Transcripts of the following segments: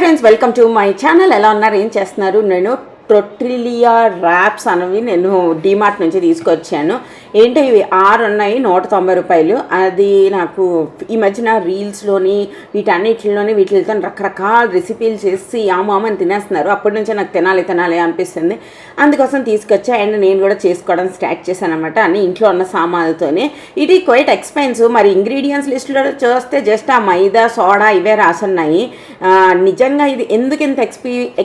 Friends, welcome to my channel. ఎలా ఉన్నారు, ఏం చేస్తున్నారు? నేను టొర్టిలియా ర్యాప్స్ అనేవి నేను డిమార్ట్ నుంచి తీసుకొచ్చాను. ఏంటో ఇవి 6 ఉన్నాయి, 190 రూపాయలు. అది నాకు ఈ మధ్యన రీల్స్లోని వీటితో రకరకాల రెసిపీలు చేసి ఆమామని తినేస్తున్నారు. అప్పటి నుంచే నాకు తినాలి అనిపిస్తుంది. అందుకోసం తీసుకొచ్చా. అండ్ నేను కూడా చేసుకోవడం స్టార్ట్ చేశాను అనమాట, అన్ని ఇంట్లో ఉన్న సామాన్లతోనే. ఇది క్వైట్ ఎక్స్పెన్సివ్. మరి ఇంగ్రీడియంట్స్ లిస్టులో చూస్తే జస్ట్ ఆ మైదా, సోడా ఇవే రాసున్నాయి. నిజంగా ఇది ఎందుకు ఇంత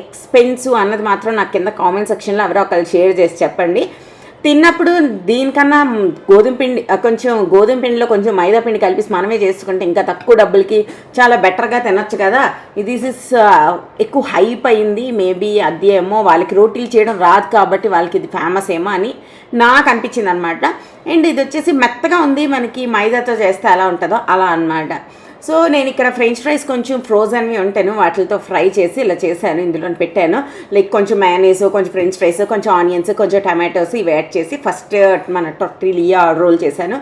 ఎక్స్పెన్సివ్ అన్నది మాత్రం నాకు కింద కామెంట్ సెక్షన్లో ఎవరో ఒకరు షేర్ చేసి చెప్పండి. తిన్నప్పుడు దీనికన్నా గోధుమ పిండిలో కొంచెం మైదా పిండి కలిపి మనమే చేసుకుంటే ఇంకా తక్కువ డబ్బులకి చాలా బెటర్గా తినొచ్చు కదా. ఇది ఎక్కువ హైప్ అయింది. మేబీ అది ఏమో వాళ్ళకి రోటీలు చేయడం రాదు కాబట్టి వాళ్ళకి ఇది ఫేమస్ ఏమో అని నాకు అనిపించింది అనమాట. అండ్ ఇది వచ్చేసి మెత్తగా ఉంది, మనకి మైదాతో చేస్తే ఎలా ఉంటుందో అలా అనమాట. సో నేను ఇక్కడ ఫ్రెంచ్ ఫ్రైస్ కొంచెం ఫ్రోజన్వి ఉంటాను, వాటితో ఫ్రై చేసి ఇలా చేశాను. ఇందులో పెట్టాను లైక్ కొంచెం మయోనీస్, కొంచెం ఫ్రెంచ్ ఫ్రైస్, కొంచెం ఆనియన్స్, కొంచెం టమాటోస్ ఇవి యాడ్ చేసి ఫస్ట్ మన టొర్టిలియా రోల్ చేశాను.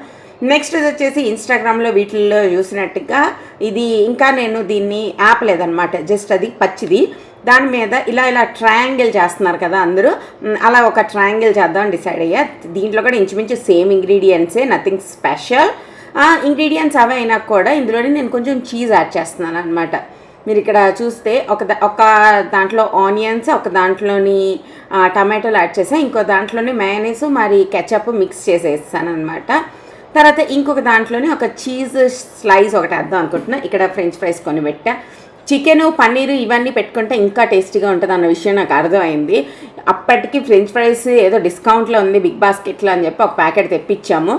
నెక్స్ట్ ఇది వచ్చేసి ఇన్స్టాగ్రామ్లో వీటిల్లో చూసినట్టుగా ఇది ఇంకా నేను దీన్ని ఆపలేదన్నమాట. జస్ట్ అది పచ్చిది, దాని మీద ఇలా ట్రయాంగిల్ చేస్తున్నారు కదా అందరూ, అలా ఒక ట్రయాంగిల్ చేద్దామని డిసైడ్ అయ్యా. దీంట్లో కూడా ఇంచుమించు సేమ్ ఇంగ్రీడియంట్సే, నథింగ్ స్పెషల్. ఇంగ్రీడియంట్స్ అవి అయినా కూడా ఇందులోనే నేను కొంచెం చీజ్ యాడ్ చేస్తున్నాను అనమాట. మీరు ఇక్కడ చూస్తే ఒక దాంట్లో ఆనియన్స్, ఒక దాంట్లోని టమాటోలు యాడ్ చేసాను, ఇంకో దాంట్లోని మయోనీస్ మరి కెచప్ మిక్స్ చేసేస్తాను అనమాట. తర్వాత ఇంకొక దాంట్లోని ఒక చీజ్ స్లైస్ ఒకటి వేద్దాం అనుకుంటున్నాను. ఇక్కడ ఫ్రెంచ్ ఫ్రైస్ కొని పెట్టా. చికెను, పన్నీరు ఇవన్నీ పెట్టుకుంటే ఇంకా టేస్టీగా ఉంటుంది అన్న విషయం నాకు అర్థమైంది. అప్పటికి ఫ్రెంచ్ ఫ్రైస్ ఏదో డిస్కౌంట్లో ఉంది బిగ్ బాస్కెట్లో అని చెప్పి ఒక ప్యాకెట్ తెప్పించాము,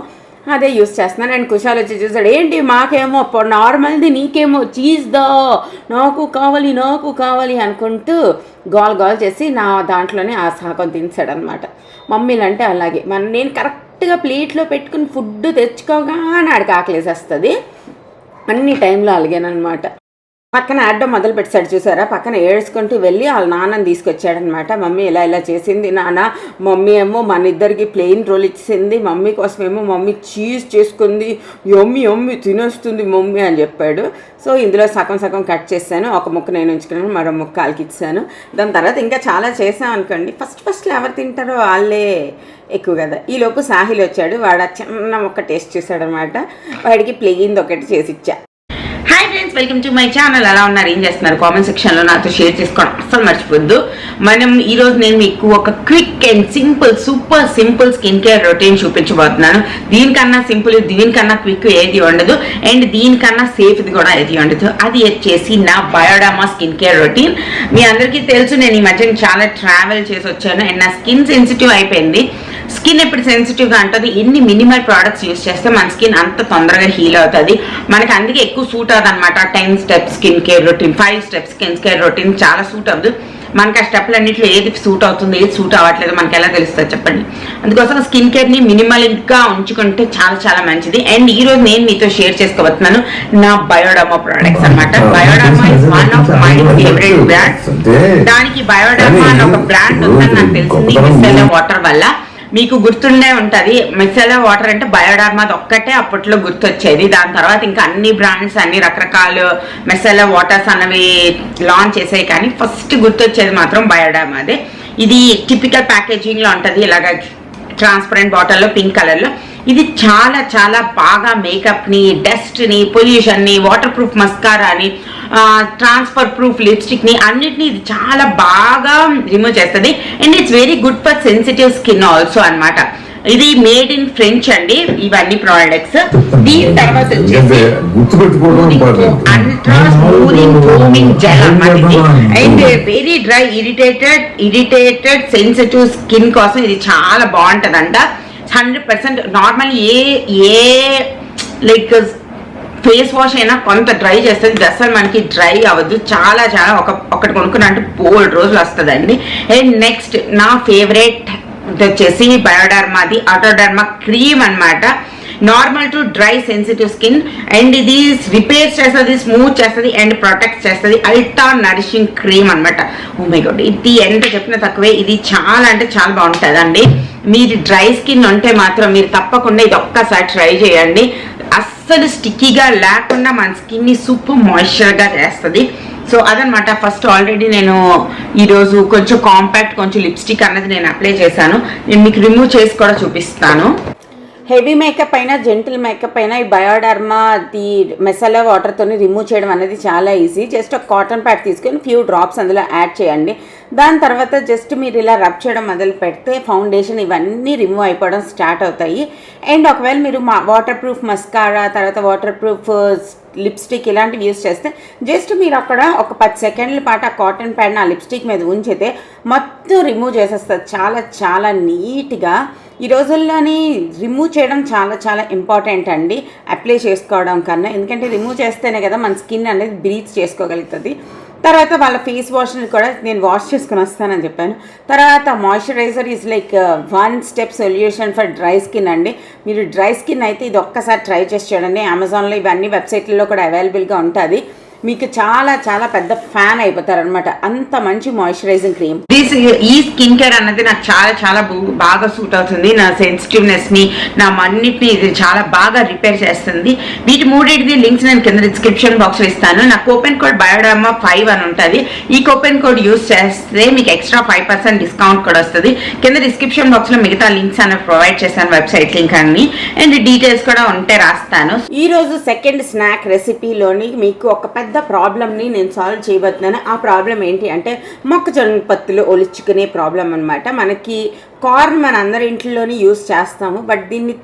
అదే యూస్ చేస్తున్నాను. అండ్ కుషాల్ వచ్చి చూసాడు, ఏంటి మాకేమో నార్మల్ది నీకేమో చీజ్దా, నాకు కావాలి అనుకుంటూ గోల్ చేసి నా దాంట్లోనే ఆ సగం తినేసాడు అనమాట. మమ్మీలు అంటే అలాగే, నేను కరెక్ట్గా ప్లేట్లో పెట్టుకుని ఫుడ్ తెచ్చుకోగానే ఆడికి ఆకలేసేస్తుంది. అన్ని టైంలో అలాగేనమాట. పక్కన ఆడడం మొదలు పెట్టాడు చూసారా, పక్కన ఏడ్చుకుంటూ వెళ్ళి వాళ్ళ నాన్నని తీసుకొచ్చాడనమాట. మమ్మీ ఇలా చేసింది నాన్న, మమ్మీ ఏమో మన ఇద్దరికి ప్లెయిన్ రోల్ ఇచ్చింది, మమ్మీ కోసమేమో మమ్మీ చీజ్ చేసుకుంది, యమ్మీ తినేస్తుంది మమ్మీ అని చెప్పాడు. సో ఇందులో సగం కట్ చేశాను, ఒక ముక్క నేను ఉంచుకున్నాను, మరో ముక్క వాళ్ళకి ఇచ్చాను. దాని తర్వాత ఇంకా చాలా చేసాం అనుకోండి. ఫస్ట్లో ఎవరు తింటారో వాళ్ళే ఎక్కువ కదా. ఈలోపు సాహిల్ వచ్చాడు, వాడు చిన్న ముక్క టేస్ట్ చేశాడనమాట. వాడికి ప్లెయిన్ ఒకటి చేసి ఇచ్చా. Hi friends, welcome to my channel. ఎలా ఉన్నారు, ఏం చేస్తున్నారు? కామెంట్ సెక్షన్లో నాతో షేర్ చేసుకోవడం అస్సలు మర్చిపోద్దు. ఈరోజు నేను మీకు ఒక quick and super simple skin care routine చూపించబోతున్నాను. దీనికన్నా సింపుల్, దీనికన్నా క్విక్ ఏది ఉండదు, అండ్ దీనికన్నా సేఫ్ది కూడా ఏది ఉండదు. అది వచ్చేసి నా బయోడర్మా స్కిన్ కేర్ రొటీన్. మీ అందరికీ తెలుసు, నేను ఈ మధ్య చాలా ట్రావెల్ చేసి వచ్చాను అండ్ నా స్కిన్ సెన్సిటివ్ అయిపోయింది. స్కిన్ ఎప్పుడు సెన్సిటివ్గా ఉంటుంది, ఎన్ని మినిమల్ ప్రోడక్ట్స్ యూస్ చేస్తే మన స్కిన్ అంత తొందరగా హీల్ అవుతుంది. మనకి అందుకే ఎక్కువ సూట్ అవుతుంది అనమాట. 10 steps skin care routine, 5 steps skin care routine చాలా సూట్ అవ్వదు. మనకి ఆ స్టెప్లన్నింటిలో ఏది సూట్ అవుతుంది, ఏది సూట్ అవ్వట్లేదు మనకి ఎలా తెలుస్తుంది చెప్పండి. అందుకోసం స్కిన్ కేర్ని మినిమల్గా ఉంచుకుంటే చాలా మంచిది. అండ్ ఈరోజు నేను మీతో షేర్ చేసుకోబోతున్నాను నా బయోడర్మా ప్రోడక్ట్స్ అనమాట. Bioderma is one of my favourite brands. దానికి బయోడర్మా అని ఒక బ్రాండ్ ఉందని నాకు తెలిసింది మిసెలా వాటర్ వల్ల. మీకు గుర్తుండే ఉంటుంది, మిసెలా వాటర్ అంటే బయోడర్మాది ఒక్కటే అప్పట్లో గుర్తొచ్చేది. దాని తర్వాత ఇంకా అన్ని బ్రాండ్స్, అన్ని రకరకాల మిసెలా వాటర్స్ అన్నవి లాంచ్ చేసాయి, కానీ ఫస్ట్ గుర్తొచ్చేది మాత్రం బయోడర్మాదే. ఇది టిపికల్ ప్యాకేజింగ్లో ఉంటుంది, ఇలాగ ట్రాన్స్పరెంట్ బాటిల్లో పింక్ కలర్లో. ఇది చాలా బాగా మేకప్ని, డస్ట్ని, పొల్యూషన్ని, వాటర్ ప్రూఫ్ మస్కారాని, ట్రాన్స్ఫర్ ప్రూఫ్ లిప్స్టిక్ని అన్నిటిని ఇది చాలా బాగా రిమూవ్ చేస్తుంది. And it's very good for sensitive skin also అనమాట. ఇది మేడ్ ఇన్ ఫ్రెంచ్ అండి ఇవన్నీ ప్రోడక్ట్స్. దీని తర్వాత వచ్చేసి అల్ట్రా స్మూదింగ్ ఫోమింగ్ జెల్ అన్నమాట ఇది. And very dry irritated sensitive skin కోసం ఇది చాలా బాగుంటుందంట. 100% నార్మల్ ఏ లైక్ ఫేస్ వాష్ అయినా కొంత డ్రై చేస్తుంది, ఇది అసలు మనకి డ్రై అవ్వదు. చాలా ఒకటి కొనుక్కున్నా అంటే 4 రోజులు వస్తుందండి. అండ్ నెక్స్ట్ నా ఫేవరెట్ వచ్చేసి బయోడర్మాది ఆటోడర్మా క్రీమ్ అనమాట. Normal to dry sensitive skin, and ఇది రిపేర్ చేస్తుంది, స్మూత్ చేస్తుంది అండ్ ప్రొటెక్ట్ చేస్తుంది. అల్ట్రా నరిషింగ్ క్రీమ్ అనమాట. ఓ మై గాడ్, ఇది ఎంత చెప్పినా తక్కువే. ఇది చాలా అంటే చాలా బాగుంటుంది అండి. మీరు డ్రై స్కిన్ ఉంటే మాత్రం మీరు తప్పకుండా ఇది ఒక్కసారి ట్రై చేయండి. అస్సలు స్టిక్కీగా లేకుండా మన స్కిన్ని సూపర్ మాయిశ్చర్గా చేస్తుంది. సో అదనమాట. ఫస్ట్ ఆల్రెడీ నేను ఈరోజు కొంచెం కాంపాక్ట్ కొంచెం లిప్స్టిక్ అన్నది నేను అప్లై చేశాను. నేను మీకు రిమూవ్ చేసి కూడా చూపిస్తాను. హెవీ మేకప్ అయినా జెంటిల్ మేకప్ అయినా ఈ బయోడర్మా ది మెసలా వాటర్తో రిమూవ్ చేయడం అనేది చాలా ఈజీ. జస్ట్ ఒక కాటన్ ప్యాడ్ తీసుకొని ఫ్యూ డ్రాప్స్ అందులో యాడ్ చేయండి. దాని తర్వాత జస్ట్ మీరు ఇలా రబ్ చేయడం మొదలు పెడితే ఫౌండేషన్ ఇవన్నీ రిమూవ్ అయిపోవడం స్టార్ట్ అవుతాయి. అండ్ ఒకవేళ మీరు వాటర్ ప్రూఫ్ మస్కారా తర్వాత వాటర్ ప్రూఫ్ లిప్స్టిక్ ఇలాంటివి యూస్ చేస్తే జస్ట్ మీరు అక్కడ ఒక 10 సెకండ్ల పాటు ఆ కాటన్ ప్యాడ్ని ఆ లిప్స్టిక్ మీద ఉంచితే మొత్తం రిమూవ్ చేసేస్తుంది చాలా చాలా నీట్గా. ఈ రోజుల్లోని రిమూవ్ చేయడం చాలా చాలా ఇంపార్టెంట్ అండి అప్లై చేసుకోవడం కన్నా. ఎందుకంటే రిమూవ్ చేస్తేనే కదా మన స్కిన్ అనేది బ్రీత్ చేసుకోగలుగుతుంది. తర్వాత వాళ్ళ ఫేస్ వాష్ని కూడా నేను వాష్ చేసుకుని వస్తానని చెప్పాను. తర్వాత moisturiser is like 1 step solution for dry skin అండి. మీరు డ్రై స్కిన్ అయితే ఇది ఒక్కసారి ట్రై చేసి చూడండి. అమెజాన్లో ఇవన్నీ వెబ్సైట్లలో కూడా అవైలబుల్గా ఉంటుంది. మీకు చాలా చాలా పెద్ద ఫ్యాన్ అయిపోతారనమాట. అంత మంచి మాయిశ్చరైజింగ్ క్రీమ్. ఈ స్కిన్ కేర్ అన్నది నాకు చాలా చాలా బాగా సూట్ అవుతుంది. నా సెన్సిటివ్నెస్ని నా అన్నిటిని ఇది చాలా బాగా రిపేర్ చేస్తుంది. వీటి మూడింటిది లింక్స్ నేను కింద డిస్క్రిప్షన్ బాక్స్లో ఇస్తాను. నా కూపన్ కోడ్ బయోడర్మా 5 అని ఉంటుంది. ఈ కూపన్ కోడ్ యూస్ చేస్తే మీకు ఎక్స్ట్రా 5% డిస్కౌంట్ కూడా వస్తుంది. కింద డిస్క్రిప్షన్ బాక్స్లో మిగతా లింక్స్ అనేవి ప్రొవైడ్ చేశాను, వెబ్సైట్ లింక్ అన్ని అండ్ డీటెయిల్స్ కూడా ఉంటే రాస్తాను. ఈరోజు సెకండ్ స్నాక్ రెసిపీలోని మీకు ఒక పెద్ద ప్రాబ్లమ్ని నేను సాల్వ్ చేయబోతున్నాను. ఆ ప్రాబ్లం ఏంటి అంటే మొక్కజొన్న పత్తులు ఒలుచుకునే ప్రాబ్లం అనమాట. మనకి కార్న్ మన అందరి ఇంట్లోనే యూస్ చేస్తాము, బట్ దీన్ని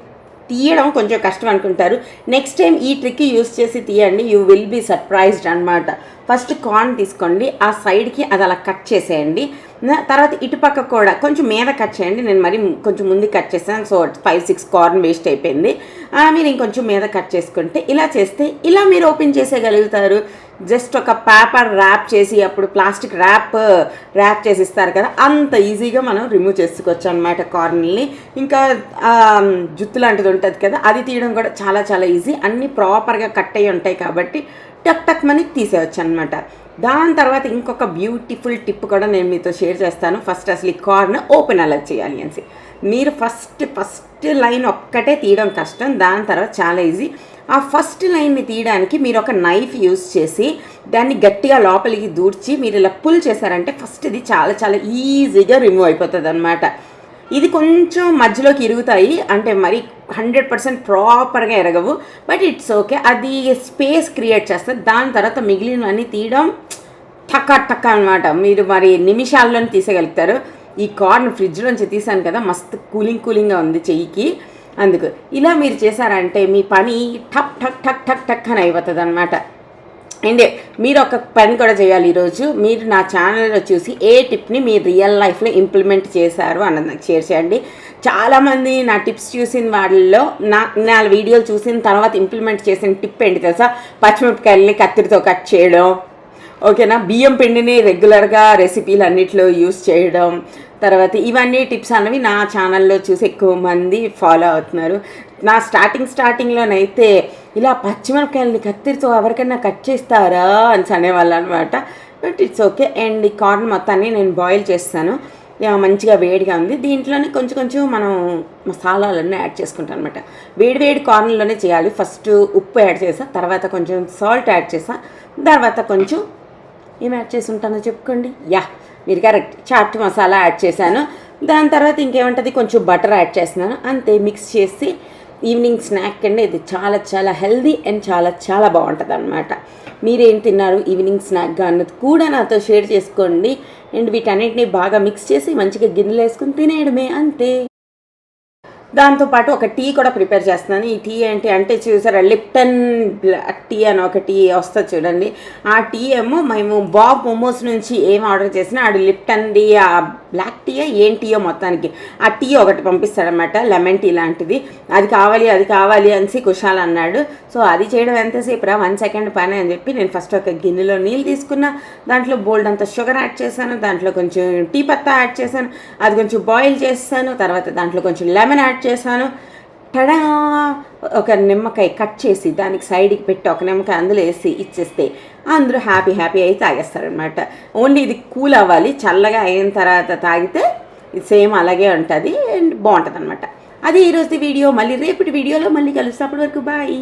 తీయడం కొంచెం కష్టం అనుకుంటారు. నెక్స్ట్ టైం ఈ ట్రిక్ యూస్ చేసి తీయండి, యూ విల్ బీ సర్ప్రైజ్డ్ అనమాట. ఫస్ట్ కార్న్ తీసుకోండి, ఆ సైడ్కి అది అలా కట్ చేసేయండి. తర్వాత ఇటుపక్క కూడా కొంచెం మీద కట్ చేయండి. నేను మరి కొంచెం ముందు కట్ చేశాను, సో 5-6 కార్న్ వేస్ట్ అయిపోయింది. మీరు ఇంకొంచెం మీద కట్ చేసుకుంటే ఇలా చేస్తే ఇలా మీరు ఓపెన్ చేసేయగలుగుతారు. జస్ట్ ఒక పేపర్ ర్యాప్ చేసి అప్పుడు ప్లాస్టిక్ ర్యాప్ చేసి ఇస్తారు కదా, అంత ఈజీగా మనం రిమూవ్ చేసుకోవచ్చు అనమాట కార్న్ని. ఇంకా జుత్తు లాంటిది ఉంటుంది కదా, అది తీయడం కూడా చాలా చాలా ఈజీ. అన్నీ ప్రాపర్గా కట్ అయ్యి ఉంటాయి కాబట్టి టక్ టక్ మని తీసేయచ్చు అనమాట. దాని తర్వాత ఇంకొక బ్యూటిఫుల్ టిప్ కూడా నేను మీతో షేర్ చేస్తాను. ఫస్ట్ అసలు ఈ కార్న్ ఓపెన్ అలా చేయాలి అనేసి మీరు ఫస్ట్ లైన్ ఒక్కటే తీయడం కష్టం, దాని తర్వాత చాలా ఈజీ. ఆ ఫస్ట్ లైన్ని తీయడానికి మీరు ఒక నైఫ్ యూస్ చేసి దాన్ని గట్టిగా లోపలికి దూర్చి మీరు ఇలా పుల్ చేశారంటే ఫస్ట్ ఇది చాలా చాలా ఈజీగా రిమూవ్ అయిపోతుంది అనమాట. ఇది కొంచెం మధ్యలోకి ఇరుగుతాయి, అంటే మరి 100% ప్రాపర్గా ఎరగవు, బట్ ఇట్స్ ఓకే. అది స్పేస్ క్రియేట్ చేస్తుంది. దాని తర్వాత మిగిలినవన్నీ తీయడం టక్క అనమాట. మీరు మరి నిమిషాల్లోనే తీసేయగలుగుతారు. ఈ కార్న్ ఫ్రిడ్జ్ నుంచి తీసాను కదా, మస్తు కూలింగ్గా ఉంది చెయ్యికి. అందుకు ఇలా మీరు చేశారంటే మీ పని టక్ అని అయిపోతుంది అనమాట. అండ్ మీరు ఒక పని కూడా చేయాలి. ఈరోజు మీరు నా ఛానల్లో చూసి ఏ టిప్ని మీరు రియల్ లైఫ్లో ఇంప్లిమెంట్ చేశారు అన్నది నాకు షేర్ చేయండి. చాలామంది నా టిప్స్ చూసిన వాళ్ళలో నా వీడియోలు చూసిన తర్వాత ఇంప్లిమెంట్ చేసిన టిప్ ఏంటి తెలుసా? పచ్చిమిరపకాయలని కత్తిరితో కట్ చేయడం, ఓకేనా, బియ్యం పిండిని రెగ్యులర్గా రెసిపీలు అన్నిట్లో యూస్ చేయడం. తర్వాత ఇవన్నీ టిప్స్ అన్నవి నా ఛానల్లో చూసి ఎక్కువ మంది ఫాలో అవుతున్నారు. నా స్టార్టింగ్లోనైతే ఇలా పచ్చిమిరపకాయలని కత్తిరితో ఎవరికైనా కట్ చేస్తారా అని అనేవాళ్ళు అనమాట, బట్ ఇట్స్ ఓకే. అండ్ ఈ కార్న్ మొత్తాన్ని నేను బాయిల్ చేస్తాను, మంచిగా వేడిగా ఉంది. దీంట్లోనే కొంచెం మనం మసాలాలన్నీ యాడ్ చేసుకుంటాం అనమాట. వేడి కార్న్లోనే చేయాలి. ఫస్ట్ ఉప్పు యాడ్ చేసా, తర్వాత కొంచెం సాల్ట్ యాడ్ చేసా, తర్వాత కొంచెం ఏం యాడ్ చేసి ఉంటానో చెప్పుకోండి. మీరు కరెక్ట్, చాట్ మసాలా యాడ్ చేశాను. దాని తర్వాత ఇంకేముంటుంది, కొంచెం బటర్ యాడ్ చేస్తున్నాను, అంతే. మిక్స్ చేసి ఈవినింగ్ స్నాక్ అండి. ఇది చాలా చాలా హెల్దీ అండ్ చాలా చాలా బాగుంటుంది అనమాట. మీరేం తిన్నారు ఈవినింగ్ స్నాక్గా అన్నది కూడా నాతో షేర్ చేసుకోండి. అండ్ వీటన్నిటిని బాగా మిక్స్ చేసి మంచిగా గిన్నెలు వేసుకుని తినేయడమే, అంతే. దాంతోపాటు ఒక టీ కూడా ప్రిపేర్ చేస్తున్నాను. ఈ టీ ఏంటి అంటే చూసారా, లిప్టన్ బ్లాక్ టీ అని ఒక టీ వస్తుంది చూడండి. ఆ టీ ఏమో మేము బాబ్ మోమోస్ నుంచి ఏం ఆర్డర్ చేసినా ఆడు లిప్టన్ది ఆ బ్లాక్ టీయో ఏం టీయో మొత్తానికి ఆ టీ ఒకటి పంపిస్తాడనమాట, లెమన్ టీ లాంటిది. అది కావాలి అనేసి కుషాల్ అన్నాడు. సో అది చేయడం ఎంతసేపు రా, 1 సెకండ్ పని అని చెప్పి నేను ఫస్ట్ ఒక గిన్నెలో నీళ్ళు తీసుకున్నా, దాంట్లో బోల్డ్ అంత షుగర్ యాడ్ చేశాను, దాంట్లో కొంచెం టీ పత్తా యాడ్ చేశాను, అది కొంచెం బాయిల్ చేశాను, తర్వాత దాంట్లో కొంచెం లెమన్ యాడ్ చేశాను. టడా, ఒక నిమ్మకాయ కట్ చేసి దానికి సైడ్కి పెట్టి ఒక నిమ్మకాయ అందులో వేసి ఇచ్చేస్తే అందరూ హ్యాపీ అయి తాగేస్తారనమాట. ఓన్లీ ఇది కూల్ అవ్వాలి, చల్లగా అయిన తర్వాత తాగితే ఇది సేమ్ అలాగే ఉంటుంది అండ్ బాగుంటుంది అనమాట. అది ఈరోజు వీడియో. మళ్ళీ రేపటి వీడియోలో మళ్ళీ కలుస్తాం. అప్పటి వరకు బాయ్.